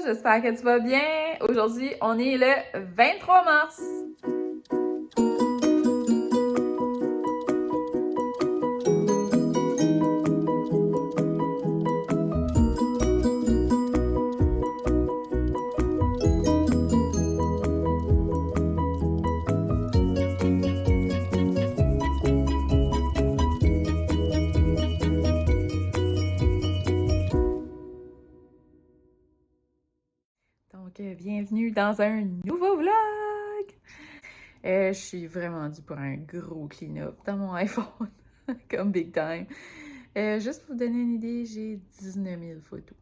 j'espère que tu vas bien. Aujourd'hui, on est le 23 mars. Donc, bienvenue dans un nouveau vlog! Je suis vraiment due pour un gros clean-up dans mon iPhone, comme big time. Juste pour vous donner une idée, j'ai 19 000 photos.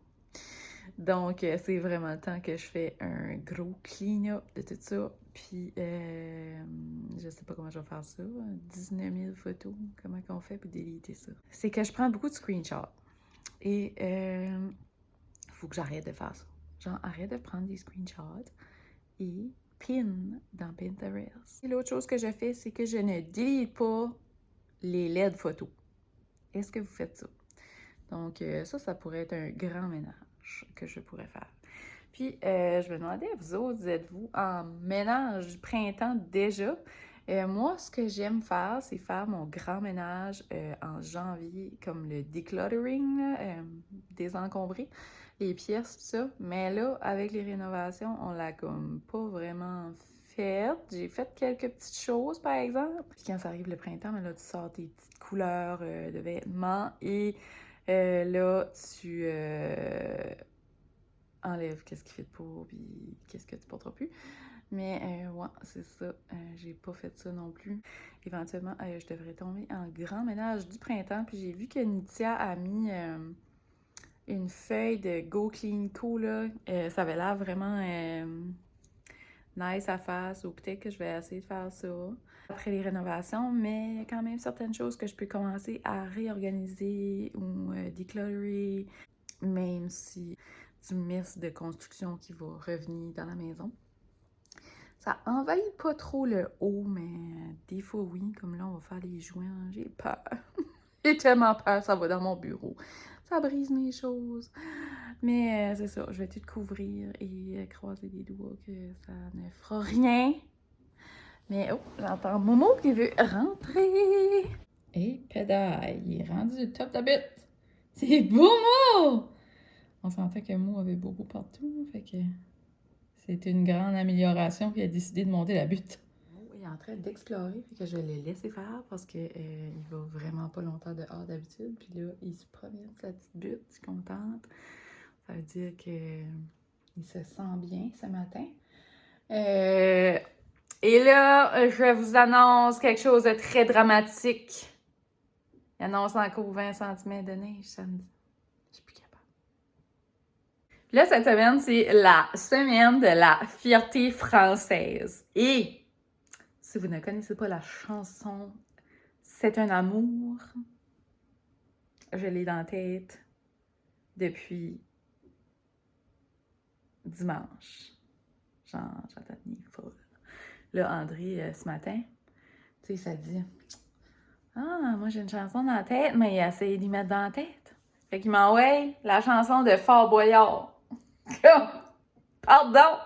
Donc, c'est vraiment le temps que je fais un gros clean-up de tout ça. Puis, je sais pas comment je vais faire ça. 19 000 photos, comment qu'on fait pour déliter ça? C'est que je prends beaucoup de screenshots. Et faut que j'arrête de faire ça. Genre, arrête de prendre des screenshots et pin dans Pinterest. Et l'autre chose que je fais, c'est que je ne délite pas les LED photos. Est-ce que vous faites ça? Donc, ça pourrait être un grand ménage que je pourrais faire. Puis, je me demandais, vous autres, êtes-vous en ménage du printemps déjà? Moi, ce que j'aime faire, c'est faire mon grand ménage en janvier, comme le decluttering, désencombrer les pièces, tout ça. Mais là, avec les rénovations, on l'a comme pas vraiment faite. J'ai fait quelques petites choses, par exemple. Puis quand ça arrive le printemps, là, tu sors tes petites couleurs de vêtements et là, tu enlèves qu'est-ce qui fait de peau, puis qu'est-ce que tu porteras plus. Mais ouais, c'est ça. J'ai pas fait ça non plus. Éventuellement, je devrais tomber en grand ménage du printemps. Puis j'ai vu que Nitia a mis une feuille de Go Clean Co, là. Ça avait l'air vraiment nice à faire. Ou peut-être que je vais essayer de faire ça après les rénovations. Mais il y a quand même certaines choses que je peux commencer à réorganiser ou declutterer. Même si du mess de construction qui va revenir dans la maison. Ça envahit pas trop le haut, mais des fois oui, comme là on va faire les joints, j'ai peur. J'ai tellement peur, ça va dans mon bureau. Ça brise mes choses. Mais c'est ça, je vais tout couvrir et croiser les doigts que ça ne fera rien. Mais oh, j'entends Momo qui veut rentrer. Et pédale, il est rendu au top de la bite. C'est beau, Mo! On sentait que Mo avait beaucoup partout, fait que c'était une grande amélioration, puis il a décidé de monter la butte. Il est en train d'explorer, fait que je vais le laisser faire parce que il va vraiment pas longtemps dehors d'habitude. Puis là, il se promène sur la petite butte, je suis contente. Ça veut dire que il se sent bien ce matin. Et là, je vous annonce quelque chose de très dramatique. Il annonce encore 20 cm de neige samedi. Je suis plus capable. Là, cette semaine, c'est la semaine de la fierté française. Et si vous ne connaissez pas la chanson « C'est un amour », je l'ai dans la tête depuis dimanche. Genre, j'entends tenir folle. Là, André, ce matin, tu sais, ça dit « Ah, moi j'ai une chanson dans la tête, mais il a essayé d'y mettre dans la tête. » Fait qu'il m'envoie la chanson de Fort Boyard. Comme, pardon!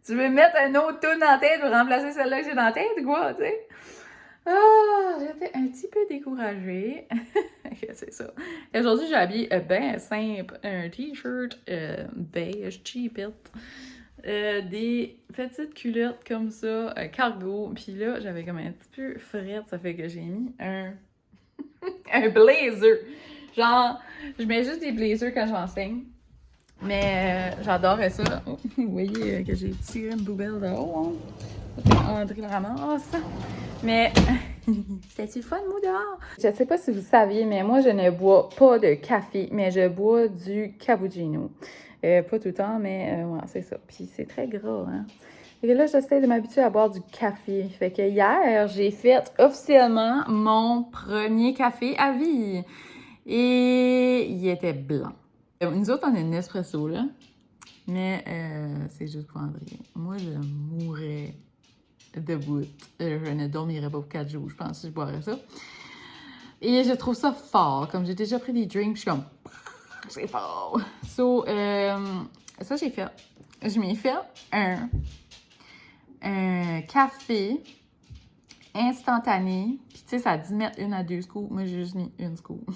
Tu veux mettre un autre tune dans la tête pour remplacer celle-là que j'ai dans la tête, quoi, tu sais? Ah, j'étais un petit peu découragée. C'est ça. Aujourd'hui, j'ai habillé bien simple. Un t-shirt beige, cheapette. Des petites culottes comme ça, cargo. Puis là, j'avais comme un petit peu frette. Ça fait que j'ai mis un blazer. Genre, je mets juste des blazers quand j'enseigne. Mais j'adorais ça. Oh, vous voyez que j'ai tiré une poubelle de haut. Hein? André le ramasse. Mais c'était-tu le fun, moi, dehors? Je sais pas si vous saviez, mais moi, je ne bois pas de café, mais je bois du cappuccino. Pas tout le temps, mais ouais, c'est ça. Puis c'est très gras, hein? Et là, j'essaie de m'habituer à boire du café. Fait que hier, j'ai fait officiellement mon premier café à vie. Et il était blanc. Nous autres, on a une espresso, là. Mais c'est juste pour André. Moi, je mourrais debout. Je ne dormirais pas pour 4 jours, je pense, si je boirais ça. Et je trouve ça fort. Comme j'ai déjà pris des drinks, je suis comme... C'est fort. So, ça, j'ai fait. Je m'ai fait un café instantané. Puis, tu sais, ça dit mettre 1 à 2 scoops. Moi, j'ai juste mis 1 scoop.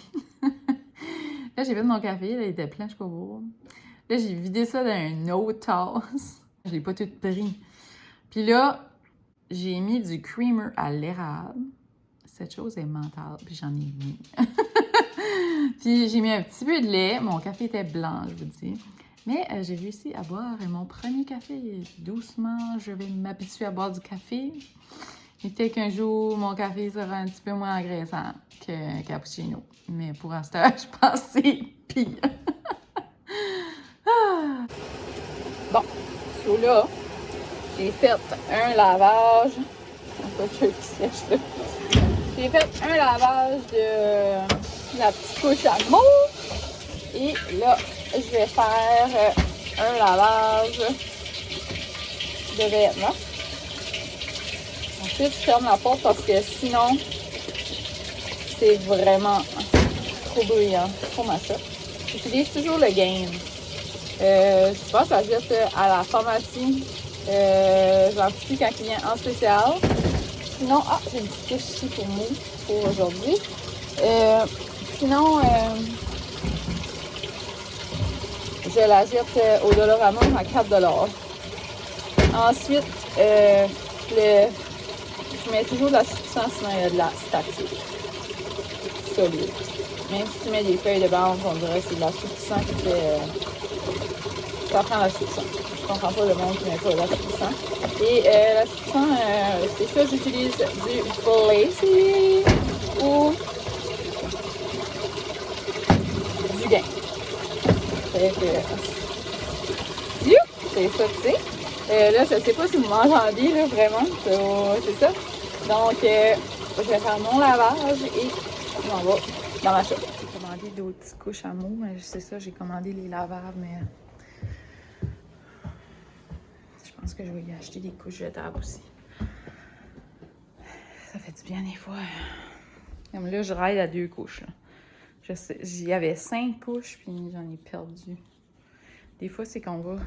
Là, j'ai fait mon café. Là, il était plein jusqu'au bout. Là, j'ai vidé ça dans une autre tasse. Je l'ai pas tout pris. Puis là, j'ai mis du creamer à l'érable. Cette chose est mentale. Puis j'en ai mis. Puis j'ai mis un petit peu de lait. Mon café était blanc, je vous dis. Mais j'ai réussi à boire mon premier café. Doucement, je vais m'habituer à boire du café. Et peut-être qu'un jour, mon café sera un petit peu moins agressant que cappuccino. Mais pour l'instant, je pense que c'est pire. Bon, so là, j'ai fait un lavage. Pas que qui sèche là. J'ai fait un lavage de la petite couche à mou. Et là, je vais faire un lavage de vêtements. Ensuite, je ferme la porte parce que sinon, c'est vraiment trop bruyant pour ma shop. J'utilise toujours le Gain. Je pense que j'achète à la pharmacie. J'en suis quand il vient en spécial. Sinon, j'ai une petite fiche ici pour nous, pour aujourd'hui. Sinon, je la jette au Dollarama à 4$. Ensuite, je mets toujours de la substance, sinon il y a de la statique solide. Même si tu mets des feuilles de bande, on dirait que c'est de la substance qui fait... ça prend la substance. Je comprends pas le monde qui met pas de la substance. Et la substance, c'est ça, j'utilise du Blazy ou du Gain. C'est ça, tu sais. Là, je sais pas si vous m'entendez, là, vraiment. C'est ça. Donc, je vais faire mon lavage et on va dans ma shop. J'ai commandé d'autres petites couches à mou, mais c'est ça, j'ai commandé les lavables, mais je pense que je vais y acheter des couches jetables aussi. Ça fait du bien des fois. Comme là, je raille à 2 couches. J'y avais 5 couches, puis j'en ai perdu. Des fois, c'est qu'on va,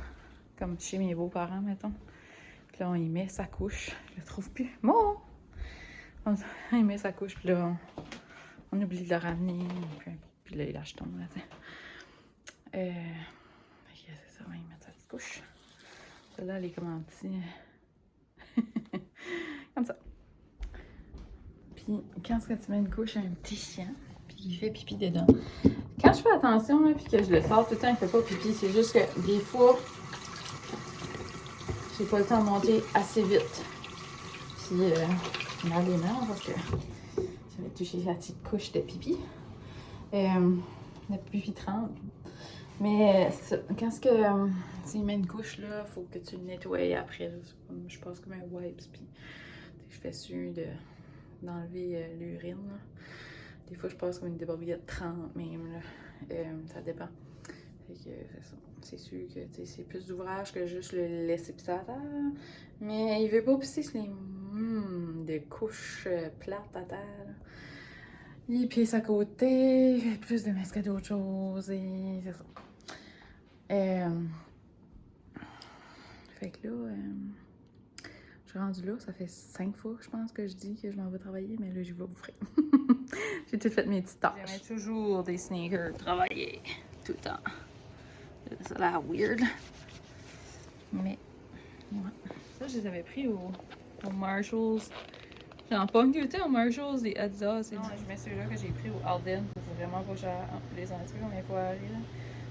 comme chez mes beaux-parents, mettons. Puis là, on y met sa couche. Je la trouve plus. Bon! On y met sa couche, puis là, on oublie de la ramener. Puis là, il lâche tombe là. C'est ça, on va y mettre sa petite couche. Celle-là, elle est comme un petit... comme ça. Puis, quand tu mets une couche à un petit chien, puis il fait pipi dedans. Quand je fais attention, là, puis que je le sors tout le temps, il fait pas pipi. C'est juste que des fois, j'ai pas le temps de monter assez vite. Puis, je me lave les mains parce que j'avais touché la petite couche de pipi. Le pipi tremble. Mais quand tu mets une couche, là, faut que tu le nettoies après. Là. Comme, je passe comme un wipes, puis je fais sûr d'enlever l'urine. Là. Des fois, je passe comme une débarbouillette 30 même. Là. Ça dépend. Fait que c'est ça. C'est sûr que c'est plus d'ouvrage que juste le laisser pisser à terre. Mais il veut pas pisser sur les de couches plates à terre. Là. Il pisse à côté, il fait plus de masques que d'autres choses et c'est ça. Fait que là, je suis rendue là, ça fait 5 fois, je pense, que je dis que je m'en vais travailler, mais là, j'y vais bouffer. J'ai tout fait mes petites tâches. J'aimais toujours des sneakers travailler, tout le temps. Ça a l'air weird. Mais, ouais. Ça, je les avais pris au Marshalls. J'en pogne tout le temps au Marshalls, des Adidas. Non, je mets ceux-là que j'ai pris au Alden. C'est vraiment pas cher. Les entiers, on est pas allé, là.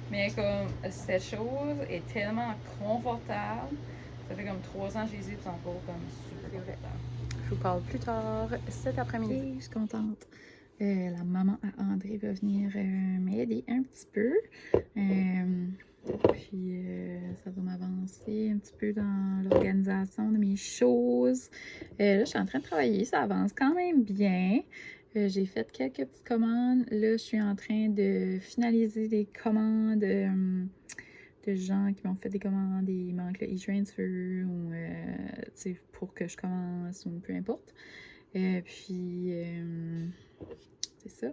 Mais comme cette chose est tellement confortable, ça fait comme 3 ans que je les ai, c'est encore comme super confortable. Je vous parle plus tard cet après-midi. Okay, je suis contente. La maman à André va venir m'aider un petit peu. Puis ça va m'avancer un petit peu dans l'organisation de mes choses. Là, je suis en train de travailler, ça avance quand même bien. J'ai fait quelques petites commandes. Là, je suis en train de finaliser des commandes de gens qui m'ont fait des commandes. Il manque le e-transfer ou pour que je commence ou peu importe. Puis c'est ça.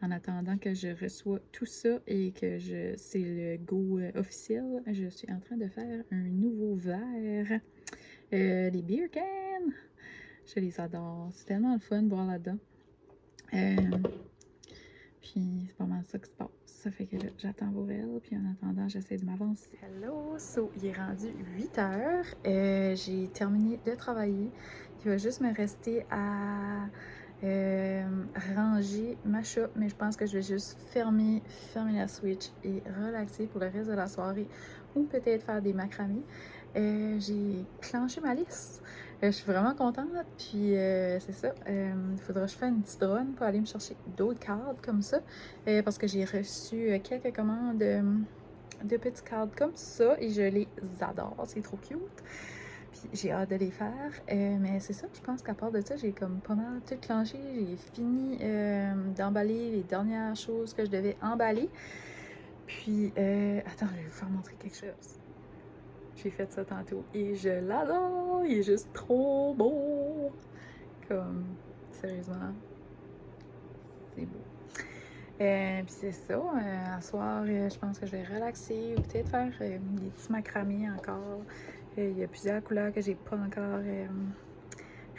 En attendant que je reçois tout ça et que c'est le go officiel, je suis en train de faire un nouveau verre. Les beer cans! Je les adore. C'est tellement le fun de boire là-dedans. Puis c'est pas mal ça qui se passe. Ça fait que là, j'attends Borel, puis en attendant, j'essaie de m'avancer. Hello! So, il est rendu 8 heures. J'ai terminé de travailler. Il va juste me rester à ranger ma shop, mais je pense que je vais juste fermer la switch et relaxer pour le reste de la soirée ou peut-être faire des macramés. J'ai clenché ma liste. Je suis vraiment contente, puis c'est ça. Il faudra que je fasse une petite run pour aller me chercher d'autres cartes comme ça, parce que j'ai reçu quelques commandes de petites cartes comme ça et je les adore. C'est trop cute. Puis j'ai hâte de les faire. Mais c'est ça, je pense qu'à part de ça, j'ai comme pas mal tout clenché. J'ai fini d'emballer les dernières choses que je devais emballer. Puis, attends, je vais vous faire montrer quelque chose. J'ai fait ça tantôt et je l'adore! Il est juste trop beau! Comme, sérieusement, c'est beau. Puis c'est ça, à soir, je pense que je vais relaxer ou peut-être faire des petits macramés encore. Il y a plusieurs couleurs que j'ai pas encore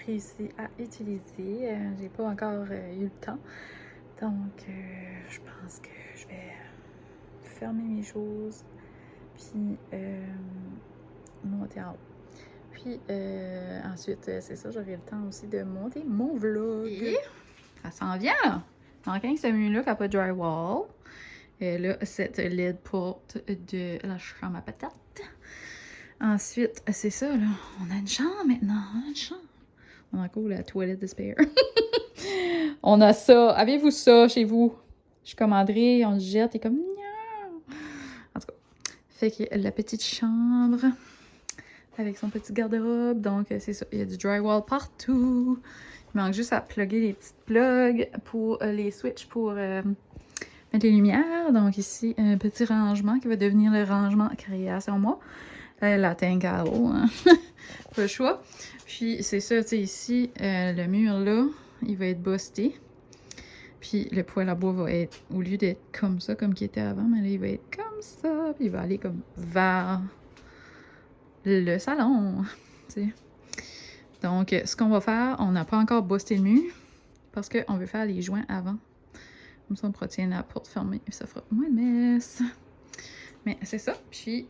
réussi à utiliser. J'ai pas encore eu le temps. Donc, je pense que je vais fermer mes choses, puis monter en haut. Puis ensuite, c'est ça, j'aurai le temps aussi de monter mon vlog. Et ça s'en vient! Donc, ce mur-là qui n'a pas de drywall. Et là, cette LED porte de la chambre à patates. Ensuite, c'est ça, là. On a une chambre maintenant. On a une chambre. On a encore la toilette de spare. On a ça. Avez-vous ça chez vous? Je commanderai, on le jette et comme... En tout cas, fait que la petite chambre avec son petit garde-robe. Donc, c'est ça. Il y a du drywall partout. Il manque juste à plugger les petites plugs pour les switches pour mettre les lumières. Donc, ici, un petit rangement qui va devenir le rangement création moi. La tank à eau, hein? Pas le choix. Puis, c'est ça, tu sais, ici, le mur là, il va être busté. Puis, le poêle à bois va être, au lieu d'être comme ça, comme il était avant, mais là, il va être comme ça. Puis, il va aller comme vers le salon, tu sais. Donc, ce qu'on va faire, on n'a pas encore busté le mur parce qu'on veut faire les joints avant. Comme ça, on pourra tenir la porte fermée et ça fera moins de mess. Mais c'est ça. Puis,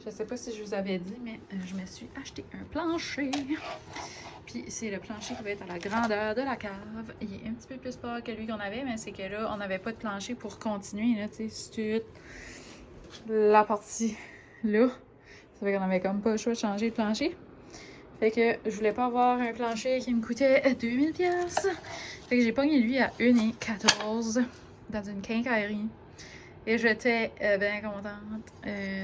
je sais pas si je vous avais dit, mais je me suis acheté un plancher. Puis, c'est le plancher qui va être à la grandeur de la cave. Il est un petit peu plus fort que lui qu'on avait, mais c'est que là, on n'avait pas de plancher pour continuer, là, tu sais, la partie là. Ça fait qu'on avait comme pas le choix de changer de plancher. Fait que je voulais pas avoir un plancher qui me coûtait 2000$. Fait que j'ai pogné lui à 1,14$ dans une quincaillerie. Et j'étais bien contente.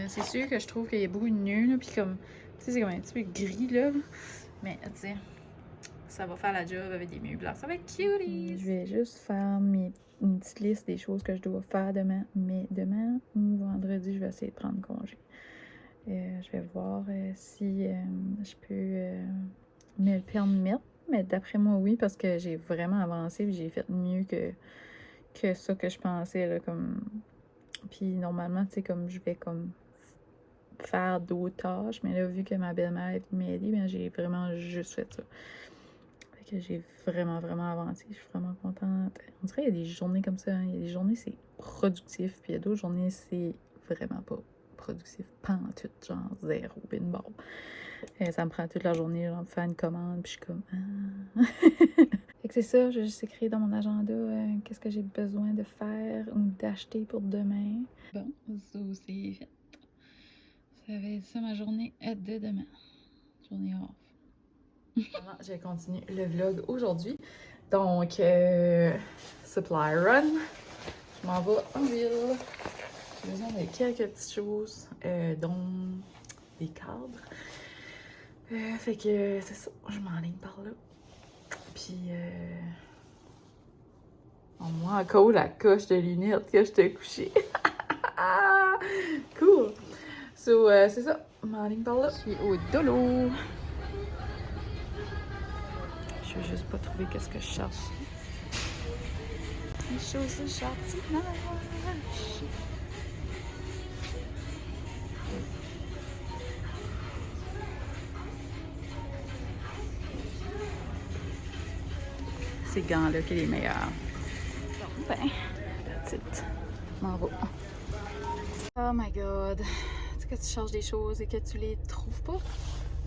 C'est sûr que je trouve qu'il y a beaucoup de nœuds, là, puis comme, tu sais, c'est comme un petit peu gris, là. Mais, tu sais, ça va faire la job avec des murs blancs. Ça va être cuties! Je vais juste faire une petite liste des choses que je dois faire demain. Mais demain ou vendredi, je vais essayer de prendre congé. Je vais voir si je peux me le permettre. Mais d'après moi, oui, parce que j'ai vraiment avancé et j'ai fait mieux que ça que je pensais, là, comme... Puis normalement, tu sais, comme je vais comme faire d'autres tâches, mais là, vu que ma belle-mère est venue m'aider, bien, j'ai vraiment juste fait ça. Fait que j'ai vraiment avancé. Je suis vraiment contente. On dirait qu'il y a des journées comme ça, hein. Il y a des journées, c'est productif, puis il y a d'autres journées, c'est vraiment pas productif. Pas en tout, genre zéro, bin bon. Ça me prend toute la journée, genre, pour faire une commande, puis je suis comme... Ah. Fait que c'est ça, je vais juste écrire dans mon agenda qu'est-ce que j'ai besoin de faire ou d'acheter pour demain. Bon, ça c'est fait. Ça va être ça ma journée de demain. Journée off. J'ai continué le vlog aujourd'hui. Donc, supply run. Je m'en vais en ville. J'ai besoin de quelques petites choses, dont des cadres. Fait que c'est ça, je m'enligne par là. Puis, moi encore la coche de lunettes que je t'ai couché. Cool! So, c'est ça, je m'enligne par là. Je suis au dolo. Je vais juste pas trouver qu'est-ce que je cherche. Les choses de jardinage. Ces gants-là qui est les meilleurs. Bon, ben, that's it. M'en va. Oh my god. Tu sais que tu charges des choses et que tu les trouves pas?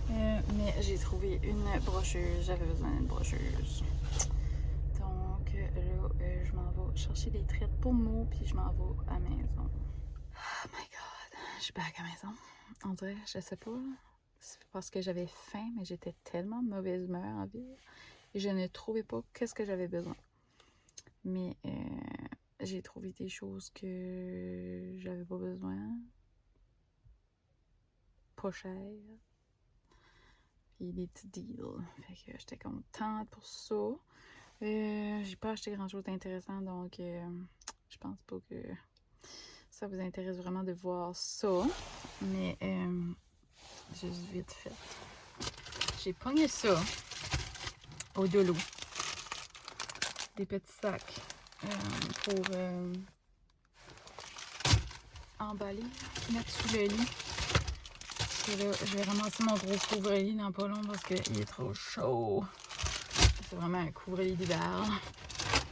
Mais j'ai trouvé une brocheuse. J'avais besoin d'une brocheuse. Donc là, je m'en vais chercher des traites pour moi, puis je m'en vais à la maison. Oh my god. Je suis back à la maison. On dirait, je sais pas, c'est parce que j'avais faim, mais j'étais tellement mauvaise humeur en ville. Et je ne trouvais pas qu'est-ce que j'avais besoin. Mais j'ai trouvé des choses que j'avais pas besoin. Pas cher. Puis des petits deals. Fait que j'étais contente pour ça. J'ai pas acheté grand chose d'intéressant, donc je pense pas que ça vous intéresse vraiment de voir ça. Mais juste vite fait. J'ai pogné ça au Dolo. Des petits sacs pour emballer, mettre sous le lit. Et là, je vais ramasser mon gros couvre-lit dans pas long parce qu'il est trop chaud. C'est vraiment un couvre-lit d'hiver.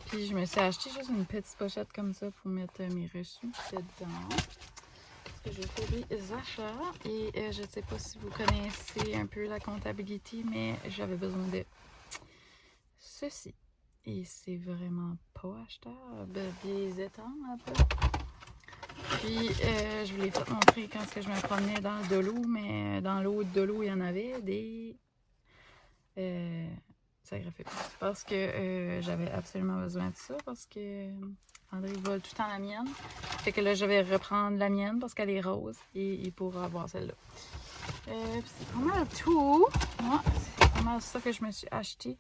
Puis je me suis acheté juste une petite pochette comme ça pour mettre mes reçus dedans. Parce que j'ai fait des achats et je ne sais pas si vous connaissez un peu la comptabilité, mais j'avais besoin de ceci. Et c'est vraiment pas achetable. Des étangs un peu. Puis je vous l'ai fait montrer quand je me promenais dans de l'eau, mais dans l'eau de l'eau, il y en avait des ça griffait plus. Parce que j'avais absolument besoin de ça parce que André vole tout le temps la mienne. Fait que là, je vais reprendre la mienne parce qu'elle est rose et il pourra avoir celle-là. C'est pas mal tout. Moi, c'est pas mal ça que je me suis acheté.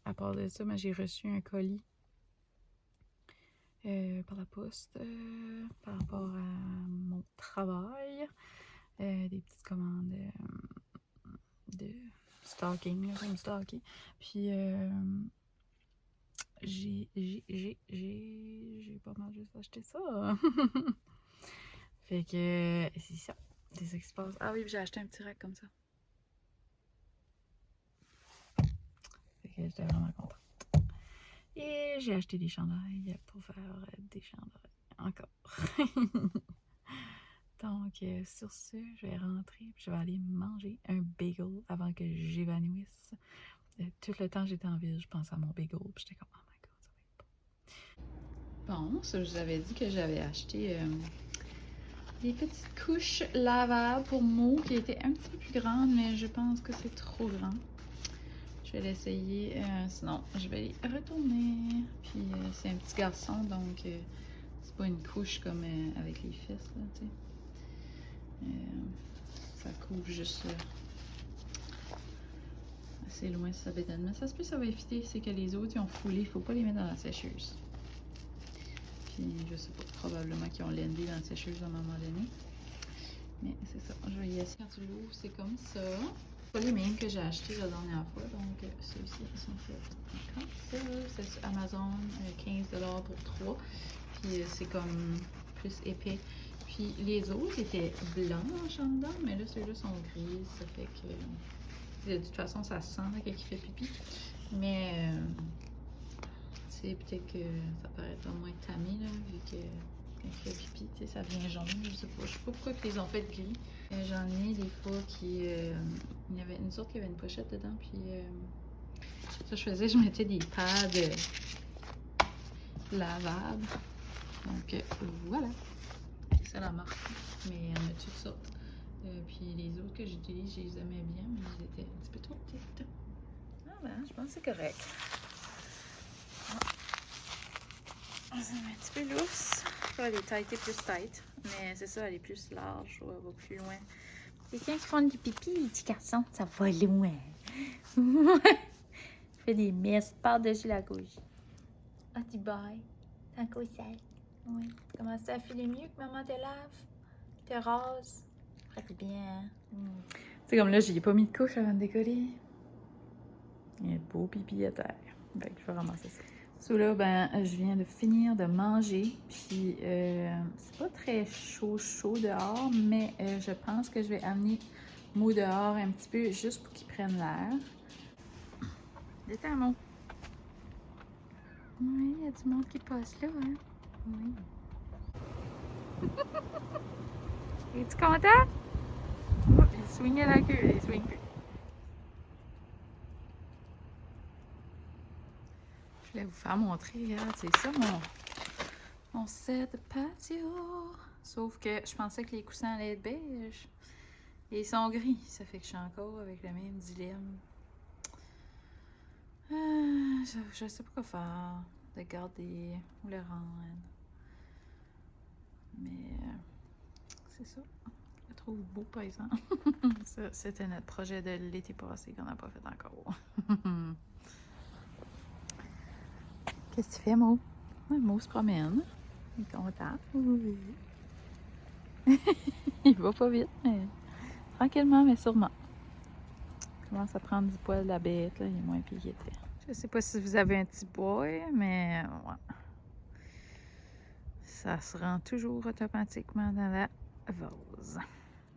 À part de ça, j'ai reçu un colis par la poste par rapport à mon travail. Des petites commandes de stocking, là, comme stocking. Puis j'ai pas mal juste acheté ça. Fait que c'est ça. C'est ça qui se passe. Ah oui, j'ai acheté un petit rack comme ça. Fait que j'étais vraiment contente. Et j'ai acheté des chandails pour faire des chandails encore. Donc, sur ce, je vais rentrer et je vais aller manger un bagel avant que j'évanouisse. Tout le temps j'étais en ville, je pensais à mon bagel puis j'étais comme, oh my god, ça va être bon. Bon, ça, je vous avais dit que j'avais acheté des petites couches lavables pour Mo qui étaient un petit peu plus grandes, mais je pense que c'est trop grand. Je vais l'essayer, sinon je vais les retourner. Puis c'est un petit garçon, donc c'est pas une couche comme avec les fesses, là, tu sais. Ça couvre juste assez loin sa bédaine. Mais ça se peut que ça va éviter, c'est que les autres ils ont foulé, il faut pas les mettre dans la sécheuse. Puis je sais pas, probablement qu'ils ont landé dans la sécheuse à un moment donné. Mais c'est ça, je vais y essayer. Quand tu l'ouvres, c'est comme ça. Pas les mêmes que j'ai achetés la dernière fois, donc ceux-ci sont faits comme ça. C'est sur Amazon, 15$ pour 3. Puis c'est comme plus épais. Puis les autres étaient blanches en dedans, mais là ceux-là sont gris, ça fait que de toute façon ça sent quand il fait pipi. Mais c'est peut-être que ça paraîtra moins tamé là, vu que quand il fait pipi, ça devient jaune, je sais pas pourquoi ils les ont fait gris. J'en ai des fois qui il y avait une sorte qui avait une pochette dedans, puis ça je faisais, je mettais des pads lavables. Donc voilà. C'est la marque, mais il y en a toutes sortes. Puis les autres que j'utilise, je les aimais bien, mais ils étaient un petit peu trop petites. Ah ben, je pense que c'est correct. Ah. Ça va un petit peu lousse. Elle est taillée plus tight, mais c'est ça, elle est plus large, elle va plus loin. Quelqu'un qui font du pipi, les petits garçons, ça va loin. Fais des messes par-dessus la couche. Ah, tu bailles. T'as un coup sale. Oui. Comment ça filer mieux que maman te lave? Te rase? C'est bien. Tu sais, comme là, j'ai pas mis de couche avant de décoller. Il y a de beaux pipi à terre. Fait que je vais ramasser ça. So là, ben, je viens de finir de manger, puis c'est pas très chaud dehors, mais je pense que je vais amener Mo dehors un petit peu juste pour qu'il prenne l'air. Détends, Mo. Oui, il y a du monde qui passe là, hein? Oui. Es-tu content? Oh, il swingait la queue, il swing plus. Je voulais vous faire montrer, regarde, c'est ça mon set de patio. Sauf que je pensais que les coussins allaient être beige. Et ils sont gris. Ça fait que je suis encore avec le même dilemme. Je sais pas quoi faire. De garder ou le rendre. Mais c'est ça. Je le trouve beau, par exemple. Ça, c'était notre projet de l'été passé qu'on n'a pas fait encore. Qu'est-ce que tu fais, Mo? Mo se promène. Il est content. Oui. Il va pas vite, mais tranquillement, mais sûrement. Il commence à prendre du poil de la bête, là. Il est moins piqué. Je sais pas si vous avez un petit boy, mais ouais. Ça se rend toujours automatiquement dans la vase.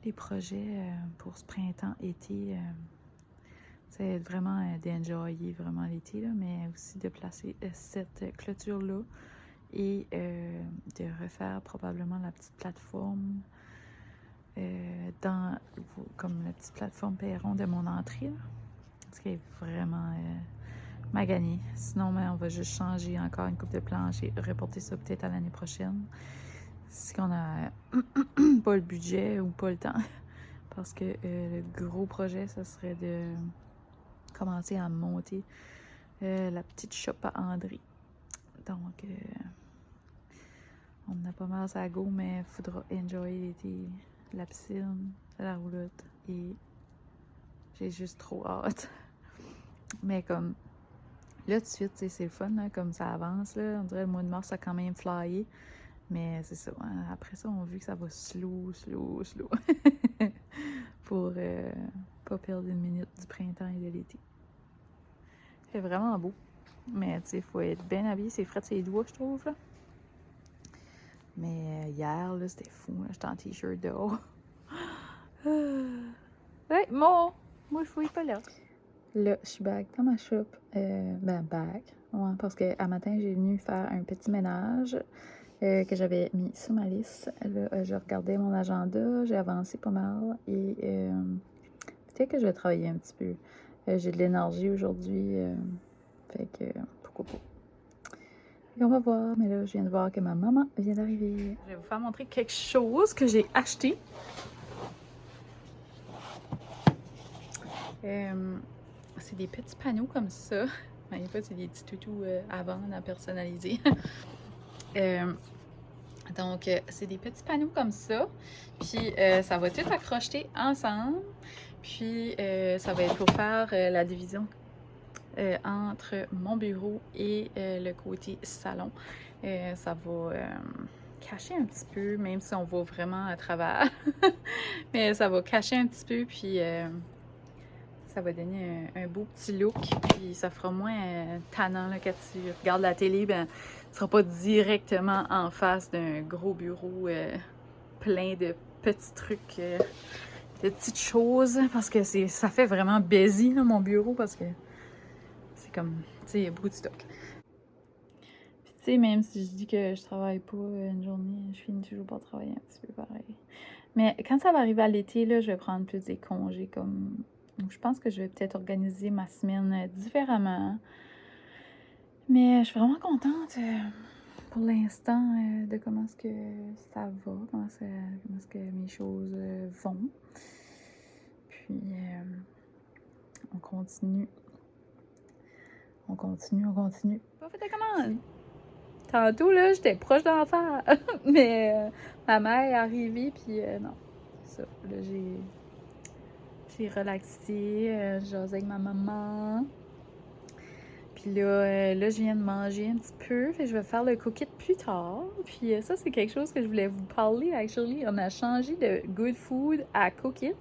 Les projets pour ce printemps-été, c'est vraiment d'enjoyer vraiment l'été, mais aussi de placer cette clôture-là et de refaire probablement la petite plateforme dans comme la petite plateforme perron de mon entrée. Là, ce qui est vraiment magané. Sinon, on va juste changer encore une coupe de planches et reporter ça peut-être à l'année prochaine. Si on a pas le budget ou pas le temps. Parce que le gros projet, ça serait de commencer à monter la petite shop à André. Donc, on a pas mal à go, mais il faudra enjoyer l'été, la piscine, la roulotte et j'ai juste trop hâte. Mais comme là, tout de suite, c'est le fun, là, comme ça avance. Là, on dirait le mois de mars, ça a quand même flyé. Mais c'est ça. Hein, après ça, on a vu que ça va slow. Pour pas perdre une minute du printemps et de l'été. C'est vraiment beau. Mais tu sais, il faut être bien habillé. C'est frais de ses doigts, je trouve. Là. Mais hier, là, c'était fou. J'étais en t-shirt dehors. Ouais, moi, je suis pas là. Là, je suis back dans ma shop. Back. Ouais, parce qu'à matin, j'ai venu faire un petit ménage que j'avais mis sur ma liste. Là, je regardais mon agenda. J'ai avancé pas mal. Et peut-être que je vais travailler un petit peu. J'ai de l'énergie aujourd'hui. Fait que pourquoi pas. On va voir, mais là, je viens de voir que ma maman vient d'arriver. Je vais vous faire montrer quelque chose que j'ai acheté. C'est des petits panneaux comme ça. En fait, c'est des petits toutous à vendre, à personnaliser. Donc, c'est des petits panneaux comme ça. Puis, ça va tout accrocher ensemble. Puis, ça va être pour faire la division entre mon bureau et le côté salon. Ça va cacher un petit peu, même si on voit vraiment à travers. Mais ça va cacher un petit peu, puis ça va donner un beau petit look. Puis ça fera moins tannant là, quand tu regardes la télé. Ben, tu ne seras pas directement en face d'un gros bureau plein de petits trucs, de petites choses. Parce que ça fait vraiment busy, là, mon bureau, parce que comme, tu sais, il y a beaucoup de stock. Puis, tu sais, même si je dis que je travaille pas une journée, je finis toujours par travailler un petit peu pareil. Mais quand ça va arriver à l'été, là, je vais prendre plus des congés, comme... Donc, je pense que je vais peut-être organiser ma semaine différemment. Mais je suis vraiment contente, pour l'instant, de comment est-ce que ça va, comment est-ce que mes choses vont. Puis, on continue. On continue. Pas fait ta commande! Tantôt, là, j'étais proche d'en faire. Mais ma mère est arrivée, puis non. C'est ça. Là, j'ai relaxé. J'ai jasé avec ma maman. Puis là, je viens de manger un petit peu. Fait que je vais faire le cookit plus tard. Puis ça, c'est quelque chose que je voulais vous parler, actually. On a changé de Good Food à Cookit.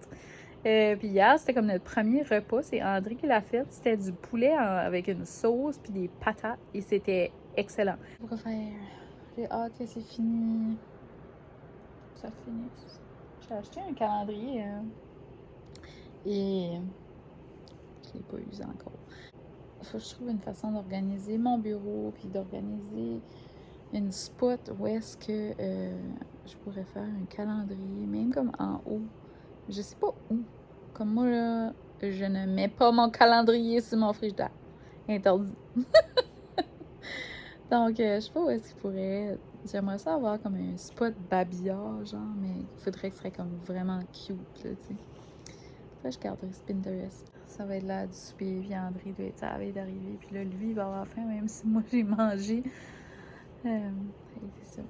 Puis hier, c'était comme notre premier repas. C'est André qui l'a fait. C'était du poulet avec une sauce puis des patates. Et c'était excellent. Je pourrais faire... J'ai hâte que c'est fini. Ça finisse. J'ai acheté un calendrier. Et je l'ai pas usé encore. Faut que je trouve une façon d'organiser mon bureau puis d'organiser une spot où est-ce que je pourrais faire un calendrier, même comme en haut. Je sais pas où. Comme moi, là, je ne mets pas mon calendrier sur mon frigidaire. Interdit. Donc, je sais pas où est-ce qu'il pourrait... J'aimerais ça avoir comme un spot babillard, genre, mais il faudrait que ce serait comme vraiment cute, là, tu sais. Après, je garderai ce Pinterest. Ça va être là du souper, puis André doit être à la veille d'arriver, puis là, lui, il va avoir faim, même si moi, j'ai mangé. C'est ça.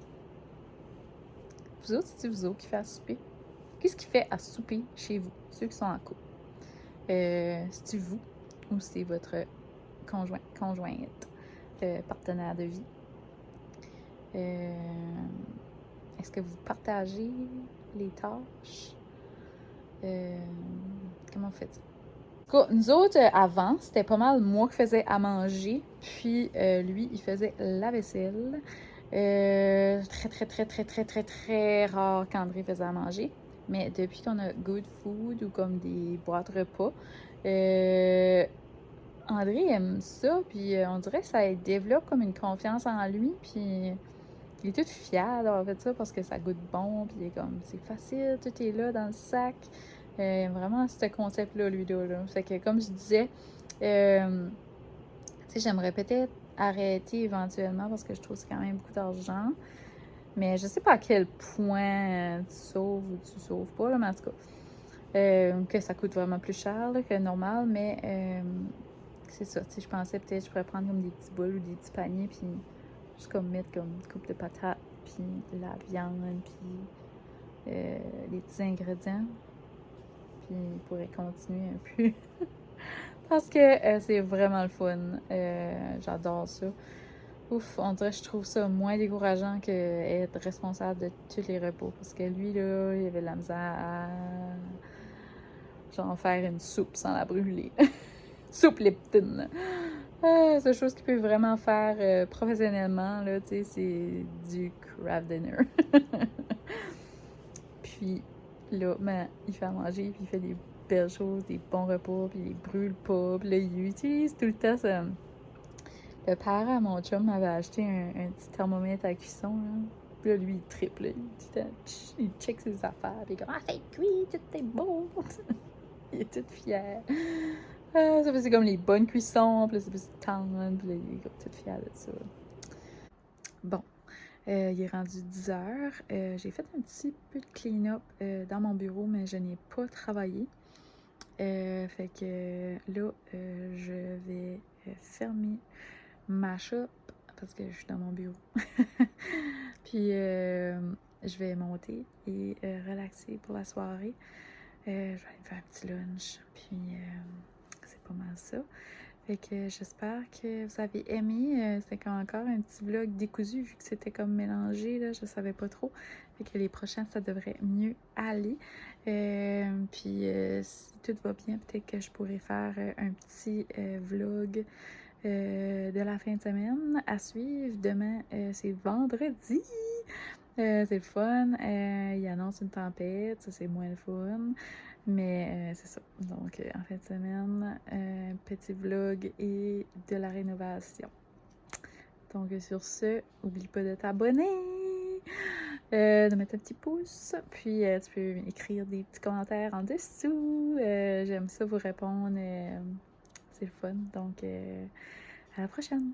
Vous autres, c'est vous autres qui fait à souper? Qu'est-ce qui fait à souper chez vous, ceux qui sont en couple? C'est vous ou c'est votre conjoint, conjointe, partenaire de vie? Est-ce que vous partagez les tâches? Comment vous faites ça? Nous autres, avant, c'était pas mal moi qui faisais à manger, puis lui, il faisait la vaisselle. Très rare qu'André faisait à manger. Mais depuis qu'on a Good Food ou comme des boîtes repas, André aime ça, puis on dirait que ça développe comme une confiance en lui, puis il est tout fier d'avoir fait ça parce que ça goûte bon, puis il est comme, c'est facile, tout est là dans le sac. Vraiment, ce concept-là, lui, là. Fait que, comme je disais, tu sais, j'aimerais peut-être arrêter éventuellement parce que je trouve que c'est quand même beaucoup d'argent. Mais je sais pas à quel point tu sauves ou tu sauves pas, là, mais en tout cas, que ça coûte vraiment plus cher là, que normal, mais c'est ça, tu sais, je pensais peut-être que je pourrais prendre comme des petits boules ou des petits paniers, puis juste comme mettre comme une coupe de patates, puis la viande, puis les petits ingrédients. Puis il pourrait continuer un peu. Parce que c'est vraiment le fun. J'adore ça. Ouf, on dirait que je trouve ça moins décourageant que être responsable de tous les repos. Parce que lui, là, il avait de la misère à genre faire une soupe sans la brûler. Soupe Lipton. C'est chose qu'il peut vraiment faire professionnellement, là, tu sais, c'est du craft dinner. Puis là, ben, il fait à manger, puis il fait des belles choses, des bons repas, puis il brûle pas, puis là, il utilise tout le temps ça. Le père à mon chum m'avait acheté un petit thermomètre à cuisson, là. Puis là, lui, il triple, là. Il check ses affaires, puis il est comme « Ah, c'est cuit, tout est beau! » Il est tout fier. Ça fait c'est comme les bonnes cuissons, puis là, c'est plus tendre, puis là, il est comme tout fier de ça. Bon. Il est rendu 10 heures. J'ai fait un petit peu de clean-up dans mon bureau, mais je n'ai pas travaillé. Fait que là, je vais fermer ma shop parce que je suis dans mon bureau. Puis, je vais monter et relaxer pour la soirée. Je vais aller me faire un petit lunch. Puis, c'est pas mal ça. Fait que j'espère que vous avez aimé. C'était encore un petit vlog décousu vu que c'était comme mélangé, là, je savais pas trop. Fait que les prochains, ça devrait mieux aller. Puis si tout va bien, peut-être que je pourrais faire un petit vlog de la fin de semaine à suivre. Demain, c'est vendredi. C'est le fun. Il annonce une tempête, ça c'est moins le fun. Mais c'est ça. Donc, en fin de semaine, petit vlog et de la rénovation. Donc, sur ce, n'oublie pas de t'abonner, de mettre un petit pouce, puis tu peux écrire des petits commentaires en dessous. J'aime ça vous répondre. C'est le fun. Donc, à la prochaine!